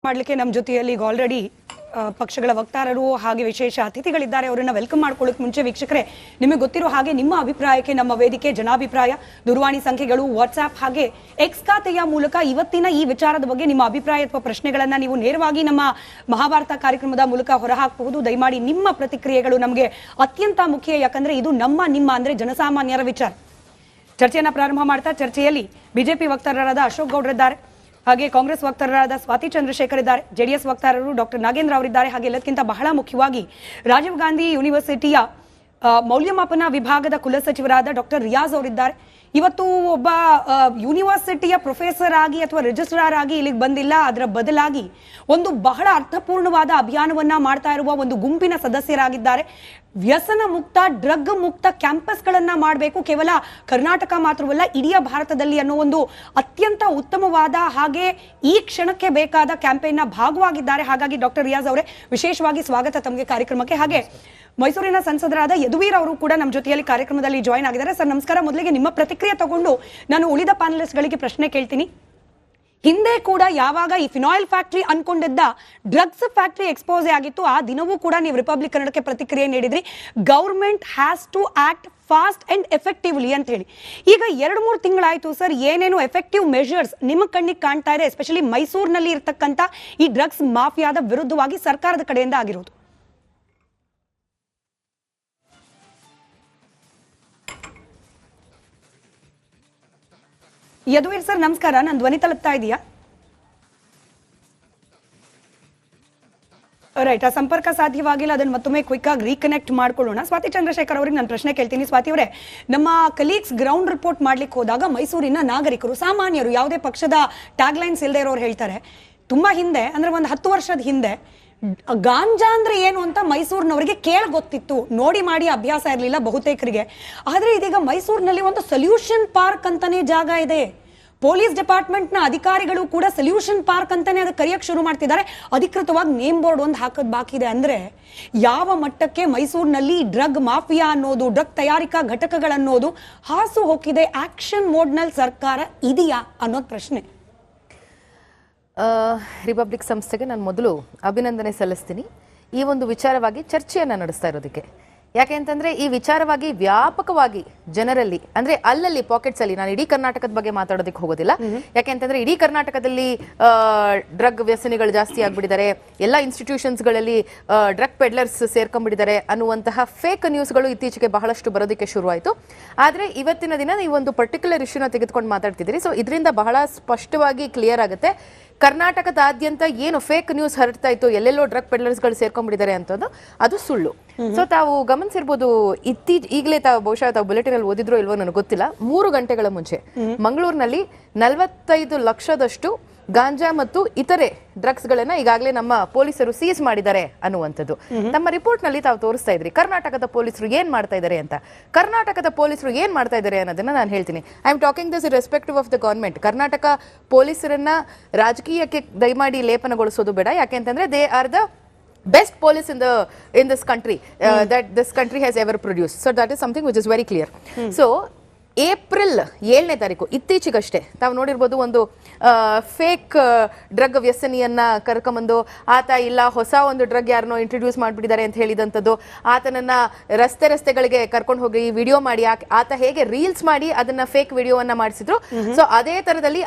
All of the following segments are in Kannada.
ಮಾಡಲಿಕ್ಕೆ ನಮ್ಮ ಜೊತೆಯಲ್ಲಿ ಈಗ ಆಲ್ರೆಡಿ ಪಕ್ಷಗಳ ವಕ್ತಾರರು ಹಾಗೆ ವಿಶೇಷ ಅತಿಥಿಗಳಿದ್ದಾರೆ. ಅವರನ್ನ ವೆಲ್ಕಮ್ ಮಾಡ್ಕೊಳ್ಳೋಕೆ ಮುಂಚೆ ವೀಕ್ಷಕರೇ, ನಿಮಗೆ ಗೊತ್ತಿರೋ ಹಾಗೆ ನಿಮ್ಮ ಅಭಿಪ್ರಾಯಕ್ಕೆ ನಮ್ಮ ವೇದಿಕೆ ಜನಾಭಿಪ್ರಾಯ ದೂರವಾಣಿ ಸಂಖ್ಯೆಗಳು, ವಾಟ್ಸ್ಆಪ್ ಹಾಗೆ ಎಕ್ಸ್ ಖಾತೆಯ ಮೂಲಕ ಇವತ್ತಿನ ಈ ವಿಚಾರದ ಬಗ್ಗೆ ನಿಮ್ಮ ಅಭಿಪ್ರಾಯ ಅಥವಾ ಪ್ರಶ್ನೆಗಳನ್ನ ನೀವು ನೇರವಾಗಿ ನಮ್ಮ ಮಹಾಭಾರತ ಕಾರ್ಯಕ್ರಮದ ಮೂಲಕ ಹೊರಹಾಕಬಹುದು. ದಯಮಾಡಿ ನಿಮ್ಮ ಪ್ರತಿಕ್ರಿಯೆಗಳು ನಮಗೆ ಅತ್ಯಂತ ಮುಖ್ಯ, ಯಾಕಂದ್ರೆ ಇದು ನಿಮ್ಮ ಅಂದ್ರೆ ಜನಸಾಮಾನ್ಯರ ವಿಚಾರ. ಚರ್ಚೆಯನ್ನ ಪ್ರಾರಂಭ ಮಾಡ್ತಾ ಚರ್ಚೆಯಲ್ಲಿ ಬಿಜೆಪಿ ವಕ್ತಾರರಾದ ಅಶೋಕ್ ಗೌಡ್ರಿದ್ದಾರೆ, ಹಾಗೆ ಕಾಂಗ್ರೆಸ್ ವಕ್ತಾರರಾದ ಸ್ವಾತಿ ಚಂದ್ರಶೇಖರ್ ಇದ್ದಾರೆ, ಜೆಡಿಎಸ್ ವಕ್ತಾರರು ಡಾಕ್ಟರ್ ನಾಗೇಂದ್ರ ಅವರಿದ್ದಾರೆ, ಹಾಗೆ ಎಲ್ಲಕ್ಕಿಂತ ಬಹಳ ಮುಖ್ಯವಾಗಿ ರಾಜೀವ್ ಗಾಂಧಿ ಯೂನಿವರ್ಸಿಟಿಯ ಮೌಲ್ಯಮಾಪನ ವಿಭಾಗದ ಕುಲಸಚಿವರಾದ ಡಾಕ್ಟರ್ ರಿಯಾಜ್ ಅವರಿದ್ದಾರೆ. ಇವತ್ತು ಒಬ್ಬ ಯೂನಿವರ್ಸಿಟಿಯ ಪ್ರೊಫೆಸರ್ ಆಗಿ ಅಥವಾ ರಿಜಿಸ್ಟ್ರಾರ್ ಆಗಿ ಇಲ್ಲಿಗೆ ಬಂದಿಲ್ಲ, ಅದರ ಬದಲಾಗಿ ಒಂದು ಬಹಳ ಅರ್ಥಪೂರ್ಣವಾದ ಅಭಿಯಾನವನ್ನ ಮಾಡ್ತಾ ಇರುವ ಒಂದು ಗುಂಪಿನ ಸದಸ್ಯರಾಗಿದ್ದಾರೆ. ವ್ಯಸನ ಮುಕ್ತ, ಡ್ರಗ್ ಮುಕ್ತ ಕ್ಯಾಂಪಸ್ಗಳನ್ನ ಮಾಡಬೇಕು, ಕೇವಲ ಕರ್ನಾಟಕ ಮಾತ್ರವಲ್ಲ ಇಡೀ ಭಾರತದಲ್ಲಿ ಅನ್ನೋ ಒಂದು ಅತ್ಯಂತ ಉತ್ತಮವಾದ ಹಾಗೆ ಈ ಕ್ಷಣಕ್ಕೆ ಬೇಕಾದ ಕ್ಯಾಂಪೇನ್ನ ಭಾಗವಾಗಿದ್ದಾರೆ. ಹಾಗಾಗಿ ಡಾಕ್ಟರ್ ರಿಯಾಜ್ ಅವರೇ, ವಿಶೇಷವಾಗಿ ಸ್ವಾಗತ ತಮಗೆ ಕಾರ್ಯಕ್ರಮಕ್ಕೆ. ಹಾಗೆ ಮೈಸೂರಿನ ಸಂಸದರಾದ ಯದುವೀರ್ ಅವರು ಕೂಡ ನಮ್ಮ ಜೊತೆಯಲ್ಲಿ ಕಾರ್ಯಕ್ರಮದಲ್ಲಿ ಜಾಯಿನ್ ಆಗಿದ್ದಾರೆ. ಸರ್ ನಮಸ್ಕಾರ. ಮೊದಲಿಗೆ ನಿಮ್ಮ ಪ್ರತಿಕ್ರಿಯೆ ತಗೊಂಡು ನಾನು ಉಳಿದ ಪ್ಯಾನಲಿಸ್ಟ್ಗಳಿಗೆ ಪ್ರಶ್ನೆ ಕೇಳ್ತೀನಿ. ಹಿಂದೆ ಕೂಡ ಯಾವಾಗ ಈ ಫಿನಾಯಿಲ್ ಫ್ಯಾಕ್ಟರಿ ಅನ್ಕೊಂಡಿದ್ದ ಡ್ರಗ್ಸ್ ಫ್ಯಾಕ್ಟರಿ ಎಕ್ಸ್ಪೋಸ್ ಆಗಿತ್ತು, ಆ ದಿನವೂ ಕೂಡ ನೀವು ರಿಪಬ್ಲಿಕ್ ಕನ್ನಡಕ್ಕೆ ಪ್ರತಿಕ್ರಿಯೆ ನೀಡಿದ್ರಿ, government has to act fast and effectively ಅಂತ ಹೇಳಿ. ಈಗ 2-3 ತಿಂಗಳಾಯ್ತು ಸರ್, ಏನೇನು ಎಫೆಕ್ಟಿವ್ ಮೆಷರ್ಸ್ ನಿಮ್ಮ ಕಣ್ಣಿಗೆ ಕಾಣ್ತಾ ಇದೆ, ಎಸ್ಪೆಷಲಿ ಮೈಸೂರಿನಲ್ಲಿ ಇರ್ತಕ್ಕಂಥ ಈ ಡ್ರಗ್ಸ್ ಮಾಫಿಯಾದ ವಿರುದ್ಧವಾಗಿ ಸರ್ಕಾರದ ಕಡೆಯಿಂದ ಆಗಿರೋದು? ಯದುವೀರ್ ಸರ್ ನಮಸ್ಕಾರ, ನಾನು ಧ್ವನಿ ತಲುಪ್ತಾ ಇದೆಯಾ? ರೈಟ್, ಆ ಸಂಪರ್ಕ ಸಾಧ್ಯವಾಗಿಲ್ಲ, ಅದನ್ನು ಮತ್ತೊಮ್ಮೆ ಕ್ವಿಕ್ ಆಗಿ ರೀಕನೆಕ್ಟ್ ಮಾಡ್ಕೊಳ್ಳೋಣ. ಸ್ವಾತಿ ಚಂದ್ರಶೇಖರ್ ಅವ್ರಿಗೆ ನಾನು ಪ್ರಶ್ನೆ ಕೇಳ್ತೀನಿ. ಸ್ವಾತಿ ಅವರೇ, ನಮ್ಮ ಕಲೀಗ್ಸ್ ಗ್ರೌಂಡ್ ರಿಪೋರ್ಟ್ ಮಾಡ್ಲಿಕ್ಕೆ ಹೋದಾಗ ಮೈಸೂರಿನ ನಾಗರಿಕರು, ಸಾಮಾನ್ಯರು, ಯಾವುದೇ ಪಕ್ಷದ ಟ್ಯಾಗ್ಲೈನ್ಸ್ ಇಲ್ಲದೆ ಇರೋರು ಹೇಳ್ತಾರೆ, ತುಂಬಾ ಹಿಂದೆ ಅಂದ್ರೆ ಒಂದು 10 ವರ್ಷದ ಹಿಂದೆ ಗಾಂಜಾ ಅಂದ್ರೆ ಏನು ಅಂತ ಮೈಸೂರಿನವರಿಗೆ ಗೊತ್ತಿತ್ತು, ನೋಡಿ ಮಾಡಿ ಅಭ್ಯಾಸ ಇರಲಿಲ್ಲ ಬಹುತೇಕರಿಗೆ. ಆದ್ರೆ ಇದೀಗ ಮೈಸೂರಿನಲ್ಲಿ ಒಂದು ಸೊಲ್ಯೂಷನ್ ಪಾರ್ಕ್ ಅಂತಾನೆ ಜಾಗ ಇದೆ. ಪೊಲೀಸ್ ಡಿಪಾರ್ಟ್ಮೆಂಟ್ ನ ಅಧಿಕಾರಿಗಳು ಕೂಡ ಸೊಲ್ಯೂಷನ್ ಪಾರ್ಕ್ ಅಂತಾನೆ ಅದಕ್ಕೆ ಕರೆಯಕ್ಕೆ ಶುರು ಮಾಡ್ತಿದ್ದಾರೆ. ಅಧಿಕೃತವಾಗಿ ನೇಮ್ ಬೋರ್ಡ್ ಒಂದು ಹಾಕೋದು ಬಾಕಿ ಇದೆ. ಅಂದ್ರೆ ಯಾವ ಮಟ್ಟಕ್ಕೆ ಮೈಸೂರಿನಲ್ಲಿ ಡ್ರಗ್ ಮಾಫಿಯಾ ಅನ್ನೋದು, ಡ್ರಗ್ ತಯಾರಿಕಾ ಘಟಕಗಳನ್ನೋದು ಹಾಸು ಹೋಗಿದೆ, ಆಕ್ಷನ್ ಮೋಡ್ ನಲ್ಲಿ ಸರ್ಕಾರ ಇದೆಯಾ ಅನ್ನೋದು ಪ್ರಶ್ನೆ. ರಿಪಬ್ಲಿಕ್ ಸಂಸ್ಥೆಗೆ ನಾನು ಮೊದಲು ಅಭಿನಂದನೆ ಸಲ್ಲಿಸ್ತೀನಿ ಈ ಒಂದು ವಿಚಾರವಾಗಿ ಚರ್ಚೆಯನ್ನು ನಡೆಸ್ತಾ ಇರೋದಕ್ಕೆ. ಯಾಕೆ ಅಂತಂದ್ರೆ ಈ ವಿಚಾರವಾಗಿ ವ್ಯಾಪಕವಾಗಿ ಜನರಲ್ಲಿ, ಅಂದ್ರೆ ಅಲ್ಲಲ್ಲಿ ಪಾಕೆಟ್ಸ್ ಅಲ್ಲಿ, ನಾನು ಇಡೀ ಕರ್ನಾಟಕದ ಬಗ್ಗೆ ಮಾತಾಡೋದಕ್ಕೆ ಹೋಗೋದಿಲ್ಲ, ಯಾಕೆ ಅಂತಂದ್ರೆ ಇಡೀ ಕರ್ನಾಟಕದಲ್ಲಿ ಡ್ರಗ್ ವ್ಯಸನಿಗಳು ಜಾಸ್ತಿ ಆಗ್ಬಿಟ್ಟಿದ್ದಾರೆ, ಎಲ್ಲ ಇನ್ಸ್ಟಿಟ್ಯೂಷನ್ಸ್ ಗಳಲ್ಲಿ ಡ್ರಗ್ ಪೆಡ್ಲರ್ಸ್ ಸೇರ್ಕೊಂಡ್ಬಿಟ್ಟಿದ್ದಾರೆ ಅನ್ನುವಂತಹ ಫೇಕ್ ನ್ಯೂಸ್ಗಳು ಇತ್ತೀಚೆಗೆ ಬಹಳಷ್ಟು ಬರೋದಕ್ಕೆ ಶುರುವಾಯಿತು. ಆದ್ರೆ ಇವತ್ತಿನ ದಿನ ಈ ಒಂದು ಪರ್ಟಿಕ್ಯುಲರ್ ಇಶ್ಯೂನ ತೆಗೆದುಕೊಂಡು ಮಾತಾಡ್ತಿದ್ದೀರಿ. ಸೊ ಇದರಿಂದ ಬಹಳ ಸ್ಪಷ್ಟವಾಗಿ ಕ್ಲಿಯರ್ ಆಗುತ್ತೆ ಕರ್ನಾಟಕದಾದ್ಯಂತ ಏನು ಫೇಕ್ ನ್ಯೂಸ್ ಹರಡ್ತಾ ಇತ್ತು, ಎಲ್ಲೆಲ್ಲೋ ಡ್ರಗ್ ಪೆಡ್ಲರ್ಸ್ಗಳು ಸೇರ್ಕೊಂಡ್ಬಿಟ್ಟಿದ್ದಾರೆ ಅಂತದ್ದು, ಅದು ಸುಳ್ಳು. ಸೊ ತಾವು ಗಮನಿಸಿರ್ಬೋದು, ಈಗಲೇ ಬಹುಶಃ ತಾವು ಬುಲೆಟಿನ್ ಅಲ್ಲಿ ಓದಿದ್ರೋ ಇಲ್ವೋ ನನಗೆ ಗೊತ್ತಿಲ್ಲ, 3 ಗಂಟೆಗಳ ಮುಂಚೆ ಮಂಗಳೂರಿನಲ್ಲಿ 45 ಲಕ್ಷದಷ್ಟು ಗಾಂಜಾ ಮತ್ತು ಇತರೆ ಡ್ರಗ್ಸ್ ಗಳನ್ನ ಈಗಾಗಲೇ ನಮ್ಮ ಪೊಲೀಸರು ಸೀಸ್ ಮಾಡಿದ್ದಾರೆ ಅನ್ನುವಂಥದ್ದು. ನಮ್ಮ ರಿಪೋರ್ಟ್ ನಲ್ಲಿ ತಾವು ತೋರಿಸ್ತಾ ಇದ್ರಿ ಕರ್ನಾಟಕದ ಪೊಲೀಸರು ಏನ್ ಮಾಡ್ತಾ ಇದ್ದಾರೆ ಅಂತ. ಕರ್ನಾಟಕದ ಪೊಲೀಸರು ಏನ್ ಮಾಡ್ತಾ ಇದ್ದಾರೆ ಅನ್ನೋದನ್ನ ನಾನು ಹೇಳ್ತೀನಿ. I am talking this respective of the government. Karnataka ಪೊಲೀಸರನ್ನ ರಾಜಕೀಯಕ್ಕೆ ದಯಮಾಡಿ ಲೇಪನಗೊಳಿಸೋದು ಬೇಡ. ಯಾಕೆ ಅಂತಂದ್ರೆ they are the best police in this country that this country has ever produced. So that is something which is very clear. So April 7ನೇ ತಾರೀಕು ಇತ್ತೀಚೆಗಷ್ಟೇ ತಾವು ನೋಡಿರ್ಬೋದು, ಒಂದು ಫೇಕ್ ಡ್ರಗ್ ವ್ಯಸನಿಯನ್ನ ಕರ್ಕೊಂಬಂದು ಆತ ಇಲ್ಲ ಹೊಸ ಒಂದು ಡ್ರಗ್ ಯಾರನ್ನೋ ಇಂಟ್ರೊಡ್ಯೂಸ್ ಮಾಡಿಬಿಟ್ಟಿದ್ದಾರೆ ಅಂತ ಹೇಳಿದಂಥದ್ದು, ಆತನನ್ನ ರಸ್ತೆಗಳಿಗೆ ಕರ್ಕೊಂಡು ಹೋಗಿ ವಿಡಿಯೋ ಮಾಡಿ ಆತ ಹೇಗೆ ರೀಲ್ಸ್ ಮಾಡಿ ಅದನ್ನ ಫೇಕ್ ವಿಡಿಯೋವನ್ನ ಮಾಡಿಸಿದ್ರು. ಸೊ ಅದೇ ತರದಲ್ಲಿ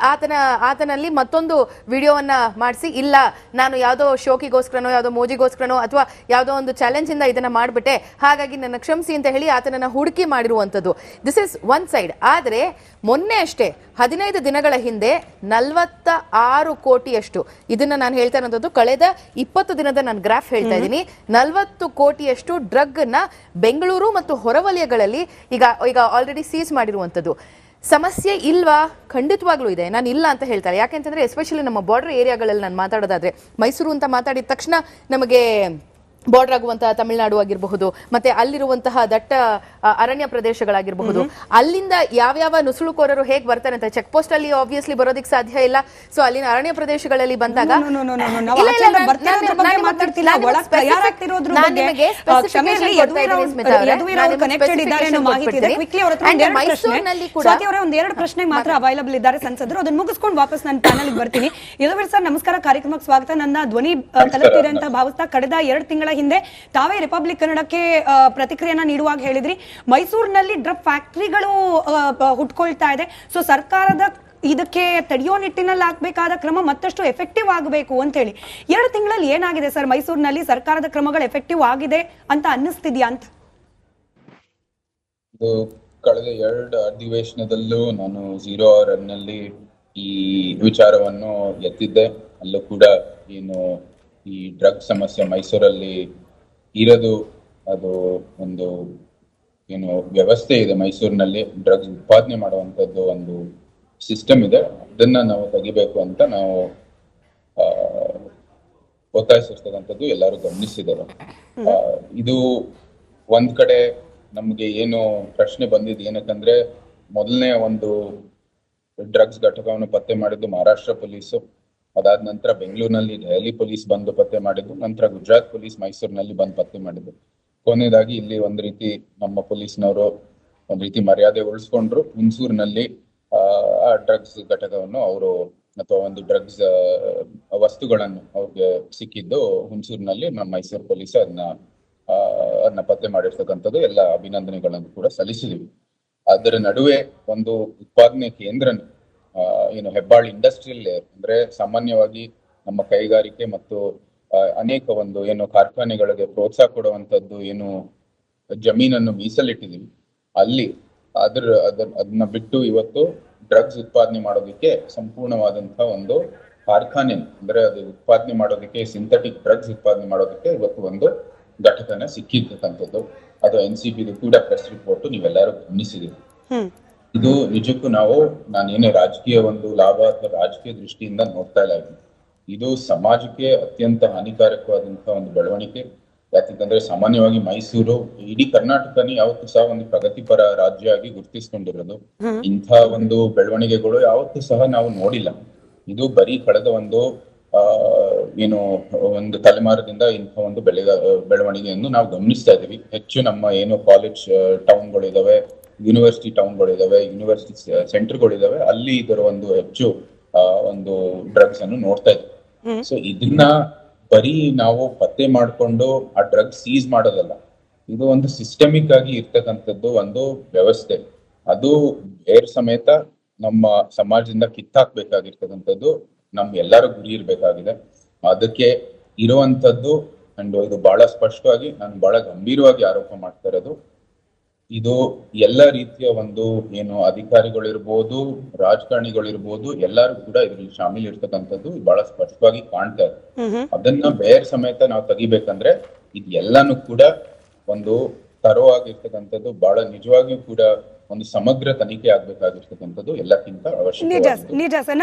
ಆತನಲ್ಲಿ ಮತ್ತೊಂದು ವಿಡಿಯೋವನ್ನ ಮಾಡಿಸಿ, ಇಲ್ಲ ನಾನು ಯಾವುದೋ ಶೋಕಿಗೋಸ್ಕರನೋ ಯಾವುದೋ ಮೋಜಿಗೋಸ್ಕರನೋ ಅಥವಾ ಯಾವುದೋ ಒಂದು ಚಾಲೆಂಜ್ ಇಂದ ಇದನ್ನ ಮಾಡ್ಬಿಟ್ಟೆ, ಹಾಗಾಗಿ ನನ್ನ ಕ್ಷಮಿಸಿ ಅಂತ ಹೇಳಿ ಆತನನ್ನ ಹುಡುಕಿ ಮಾಡಿರುವಂಥದ್ದು. This is one side. ಆದ್ರೆ ಮೊನ್ನೆ ಅಷ್ಟೇ 15 ದಿನಗಳ ಹಿಂದೆ 46 ಕೋಟಿಯಷ್ಟು, ಇದನ್ನ ನಾನು ಹೇಳ್ತಾ ಇರೋದು ಕಳೆದ 20 ದಿನದ ನಾನು ಗ್ರಾಫ್ ಹೇಳ್ತಾ ಇದ್ದೀನಿ, 40 ಕೋಟಿಯಷ್ಟು ಡ್ರಗ್ ನ ಬೆಂಗಳೂರು ಮತ್ತು ಹೊರವಲಯಗಳಲ್ಲಿ ಈಗ ಆಲ್ರೆಡಿ ಸೀಸ್ ಮಾಡಿರುವಂತದ್ದು. ಸಮಸ್ಯೆ ಇಲ್ವಾ? ಖಂಡಿತವಾಗ್ಲೂ ಇದೆ, ನಾನು ಇಲ್ಲ ಅಂತ ಹೇಳ್ತಾರೆ. ಯಾಕೆಂತಂದ್ರೆ ಎಸ್ಪೆಷಲಿ ನಮ್ಮ ಬಾರ್ಡರ್ ಏರಿಯಾಗಳಲ್ಲಿ ನಾನು ಮಾತಾಡೋದಾದ್ರೆ, ಮೈಸೂರು ಅಂತ ಮಾತಾಡಿದ ತಕ್ಷಣ ನಮಗೆ ಬಾರ್ಡರ್ ಆಗುವಂತಹ ತಮಿಳುನಾಡು ಆಗಿರಬಹುದು, ಮತ್ತೆ ಅಲ್ಲಿರುವಂತಹ ದಟ್ಟ ಅರಣ್ಯ ಪ್ರದೇಶಗಳಾಗಿರಬಹುದು, ಅಲ್ಲಿಂದ ಯಾವ್ಯಾವ ನುಸುಳುಕೋರರು ಹೇಗೆ ಬರ್ತಾರೆ ಅಂತ ಚೆಕ್ ಪೋಸ್ಟ್ ಅಲ್ಲಿ ಆಬ್ವಿಯಸ್ಲಿ ಬರೋದಕ್ಕೆ ಸಾಧ್ಯ ಇಲ್ಲ. ಸೊ ಅಲ್ಲಿನ ಅರಣ್ಯ ಪ್ರದೇಶಗಳಲ್ಲಿ ಬಂದಾಗ ಮೈಸೂರಿನಲ್ಲಿ ಕೂಡ ಒಂದೆರಡು ಪ್ರಶ್ನೆ ಮಾತ್ರ ಅವೈಲಬಲ್ ಇದ್ದಾರೆ ಸಂಸದರು, ಅದನ್ನ ಮುಗಿಸ್ಕೊಂಡು ವಾಪಸ್ ನಾನು ಪ್ಯಾನಲ್ ಬರ್ತೀನಿ. ಯದುವೀರ್ ಸರ್ ನಮಸ್ಕಾರ, ಕಾರ್ಯಕ್ರಮಕ್ಕೆ ಸ್ವಾಗತ. ನನ್ನ ಧ್ವನಿ ತಲುಪ್ತಿದೆ ಅಂತ ಭಾವಿಸ್ತಾ ಕಳೆದ 2 ತಿಂಗಳ ಹಿಂದೆ ತಾವೇ ರಿಪಬ್ಲಿಕ್ ಕನ್ನಡಕ್ಕೆ ಪ್ರತಿಕ್ರಿಯೆಯನ್ನ ನೀಡುವಾಗ ಹೇಳಿದ್ರಿ, ಮೈಸೂರಿನಲ್ಲಿ ಡ್ರಗ್ ಫ್ಯಾಕ್ಟರಿಗಳು ಹುಟ್ಕೊಳ್ತಾ ಇದೆ, ಸೊ ಸರ್ಕಾರದ ಇದಕ್ಕೆ ತಡೆಯೋ ನಿಟ್ಟಿನಲ್ಲಿ ಆಗ್ಬೇಕಾದ ಕ್ರಮ ಮತ್ತಷ್ಟು ಎಫೆಕ್ಟಿವ್ ಆಗಬೇಕು ಅಂತ ಹೇಳಿ. 2 ತಿಂಗಳಲ್ಲಿ ಏನಾಗಿದೆ ಸರ್ ಮೈಸೂರಿನಲ್ಲಿ? ಸರ್ಕಾರದ ಕ್ರಮಗಳು ಎಫೆಕ್ಟಿವ್ ಆಗಿದೆ ಅಂತ ಅನ್ನಿಸ್ತಿದ್ಯಾ ಅಂತ? ಕಳೆದ 2 ಅಧಿವೇಶನದಲ್ಲೂ ನಾನು 0 ಅವರ್ನಲ್ಲಿ ಈ ವಿಚಾರವನ್ನು ಎತ್ತಿದ್ದೆ. ಅಲ್ಲೂ ಕೂಡ ಏನು ಈ ಡ್ರಗ್ ಸಮಸ್ಯೆ ಮೈಸೂರಲ್ಲಿ ಇರೋದು, ಅದು ಒಂದು ಏನು ವ್ಯವಸ್ಥೆ ಇದೆ ಮೈಸೂರಿನಲ್ಲಿ ಡ್ರಗ್ಸ್ ಉತ್ಪಾದನೆ ಮಾಡುವಂಥದ್ದು ಒಂದು ಸಿಸ್ಟಮ್ ಇದೆ, ಅದನ್ನ ನಾವು ತೆಗಿಬೇಕು ಅಂತ ನಾವು ಒತ್ತಾಯಿಸಿರ್ತಕ್ಕಂಥದ್ದು ಎಲ್ಲರೂ ಗಮನಿಸಿದ್ದಾರೆ. ಇದು ಒಂದ್ ಕಡೆ ನಮ್ಗೆ ಏನು ಪ್ರಶ್ನೆ ಬಂದಿದ್ದು ಏನಕ್ಕಂದ್ರೆ, ಮೊದಲನೇ ಒಂದು ಡ್ರಗ್ಸ್ ಘಟಕವನ್ನು ಪತ್ತೆ ಮಾಡಿದ್ದು ಮಹಾರಾಷ್ಟ್ರ ಪೊಲೀಸು, ಅದಾದ ನಂತರ ಬೆಂಗಳೂರಿನಲ್ಲಿ ದೆಹಲಿ ಪೊಲೀಸ್ ಬಂದು ಪತ್ತೆ ಮಾಡಿದ್ದು, ನಂತರ ಗುಜರಾತ್ ಪೊಲೀಸ್ ಮೈಸೂರಿನಲ್ಲಿ ಬಂದು ಪತ್ತೆ ಮಾಡಿದ್ದು, ಕೊನೆಯದಾಗಿ ಇಲ್ಲಿ ಒಂದ್ ರೀತಿ ನಮ್ಮ ಪೊಲೀಸ್ನವರು ಒಂದ್ ರೀತಿ ಮರ್ಯಾದೆ ಉಳಿಸ್ಕೊಂಡ್ರು. ಹುಣಸೂರಿನಲ್ಲಿ ಆ ಡ್ರಗ್ಸ್ ಘಟಕವನ್ನು ಅವರು ಅಥವಾ ಒಂದು ಡ್ರಗ್ಸ್ ವಸ್ತುಗಳನ್ನು ಅವ್ರಿಗೆ ಸಿಕ್ಕಿದ್ದು ಹುಣಸೂರಿನಲ್ಲಿ ನಮ್ಮ ಮೈಸೂರು ಪೊಲೀಸ್ ಅದನ್ನ ಪತ್ತೆ ಮಾಡಿರ್ತಕ್ಕಂಥದ್ದು ಎಲ್ಲ ಅಭಿನಂದನೆಗಳನ್ನು ಕೂಡ ಸಲ್ಲಿಸಿದೀವಿ. ಅದರ ನಡುವೆ ಒಂದು ಉತ್ಪಾದನೆ ಕೇಂದ್ರ ಏನು ಹೆಬ್ಬಾಳ್ ಇಂಡಸ್ಟ್ರಿಯಲ್ ಲೇಯರ್ ಅಂದ್ರೆ ಸಾಮಾನ್ಯವಾಗಿ ನಮ್ಮ ಕೈಗಾರಿಕೆ ಮತ್ತು ಅನೇಕ ಒಂದು ಏನು ಕಾರ್ಖಾನೆಗಳಿಗೆ ಪ್ರೋತ್ಸಾಹ ಕೊಡುವಂತದ್ದು ಏನು ಜಮೀನನ್ನು ಮೀಸಲಿಟ್ಟಿದೀವಿ, ಅಲ್ಲಿ ಅದನ್ನ ಬಿಟ್ಟು ಇವತ್ತು ಡ್ರಗ್ಸ್ ಉತ್ಪಾದನೆ ಮಾಡೋದಕ್ಕೆ ಸಂಪೂರ್ಣವಾದಂತಹ ಒಂದು ಕಾರ್ಖಾನೆ ಅಂದ್ರೆ ಅದು ಉತ್ಪಾದನೆ ಮಾಡೋದಕ್ಕೆ ಸಿಂಥೆಟಿಕ್ ಡ್ರಗ್ಸ್ ಉತ್ಪಾದನೆ ಮಾಡೋದಕ್ಕೆ ಇವತ್ತು ಒಂದು ಘಟಕನ ಸಿಕ್ಕಿರ್ತಕ್ಕಂಥದ್ದು. ಅದು NCB ಕೂಡ ಪ್ರೆಸ್ ರಿಪೋರ್ಟ್ ನೀವೆಲ್ಲರೂ ಗಮನಿಸಿದೀವಿ. ಇದು ನಿಜಕ್ಕೂ ನಾನೇನೇ ರಾಜಕೀಯ ಒಂದು ಲಾಭ ಅಥವಾ ರಾಜಕೀಯ ದೃಷ್ಟಿಯಿಂದ ನೋಡ್ತಾ ಇಲ್ಲ. ಇದು ಸಮಾಜಕ್ಕೆ ಅತ್ಯಂತ ಹಾನಿಕಾರಕವಾದಂತಹ ಒಂದು ಬೆಳವಣಿಗೆ. ಯಾಕಂದ್ರೆ ಸಾಮಾನ್ಯವಾಗಿ ಮೈಸೂರು ಇಡೀ ಕರ್ನಾಟಕನೇ ಯಾವತ್ತೂ ಸಹ ಒಂದು ಪ್ರಗತಿಪರ ರಾಜ್ಯ ಆಗಿ ಗುರುತಿಸ್ಕೊಂಡಿರೋದು. ಇಂಥ ಒಂದು ಬೆಳವಣಿಗೆಗಳು ಯಾವತ್ತೂ ಸಹ ನಾವು ನೋಡಿಲ್ಲ. ಇದು ಬರೀ ಕಳೆದ ಒಂದು ಏನು ಒಂದು ತಲೆಮಾರದಿಂದ ಇಂಥ ಒಂದು ಬೆಳವಣಿಗೆಯನ್ನು ನಾವು ಗಮನಿಸ್ತಾ ಇದೀವಿ. ಹೆಚ್ಚು ನಮ್ಮ ಏನು ಕಾಲೇಜ್ ಟೌನ್ಗಳಿದಾವೆ, ಯೂನಿವರ್ಸಿಟಿ ಟೌನ್ಗಳಿದಾವೆ, ಯೂನಿವರ್ಸಿಟಿ ಸೆಂಟರ್ಗಳಿದಾವೆ, ಅಲ್ಲಿ ಇದರ ಒಂದು ಹೆಚ್ಚು ಒಂದು ಡ್ರಗ್ಸ್ ಅನ್ನು ನೋಡ್ತಾ ಇದ್ದೀವಿ. ಸೊ ಇದನ್ನ ಬರೀ ನಾವು ಪತ್ತೆ ಮಾಡಿಕೊಂಡು ಆ ಡ್ರಗ್ಸ್ ಸೀಸ್ ಮಾಡೋದಲ್ಲ, ಇದು ಒಂದು ಸಿಸ್ಟಮಿಕ್ ಆಗಿ ಇರ್ತಕ್ಕಂಥದ್ದು ಒಂದು ವ್ಯವಸ್ಥೆ. ಅದು ಬೇರೆ ಸಮೇತ ನಮ್ಮ ಸಮಾಜದಿಂದ ಕಿತ್ತಾಕ್ಬೇಕಾಗಿರ್ತಕ್ಕಂಥದ್ದು ನಮ್ ಎಲ್ಲರ ಗುರಿ ಇರ್ಬೇಕಾಗಿದೆ. ಅದಕ್ಕೆ ಇರುವಂತದ್ದು ಅಂಡ್ ಇದು ಬಹಳ ಸ್ಪಷ್ಟವಾಗಿ ನಾನು ಬಹಳ ಗಂಭೀರವಾಗಿ ಆರೋಪ ಮಾಡ್ತಾ ಇರೋದು, ಇದು ಎಲ್ಲ ರೀತಿಯ ಒಂದು ಏನು ಅಧಿಕಾರಿಗಳಿರ್ಬೋದು, ರಾಜಕಾರಣಿಗಳಿರ್ಬೋದು, ಎಲ್ಲರೂ ಕೂಡ ಇದ್ರಲ್ಲಿ ಶಾಮೀಲ್ ಇರ್ತಕ್ಕಂಥದ್ದು ಬಹಳ ಸ್ಪಷ್ಟವಾಗಿ ಕಾಣ್ತಾ ಇದೆ. ಅದನ್ನ ಬೇರೆ ಸಮೇತ ನಾವು ತೆಗಿಬೇಕಂದ್ರೆ ಇದು ಎಲ್ಲಾನು ಕೂಡ ಒಂದು ತರವಾಗಿರ್ತಕ್ಕಂಥದ್ದು, ಬಹಳ ನಿಜವಾಗಿಯೂ ಕೂಡ ಒಂದು ಸಮಗ್ರ ತನಿಖೆ ಆಗ್ಬೇಕಾಗಿರ್ತಕ್ಕಂಥದ್ದು ಎಲ್ಲಕ್ಕಿಂತ ಅವಶ್ಯಕ. ನಿಜ ಸರ್.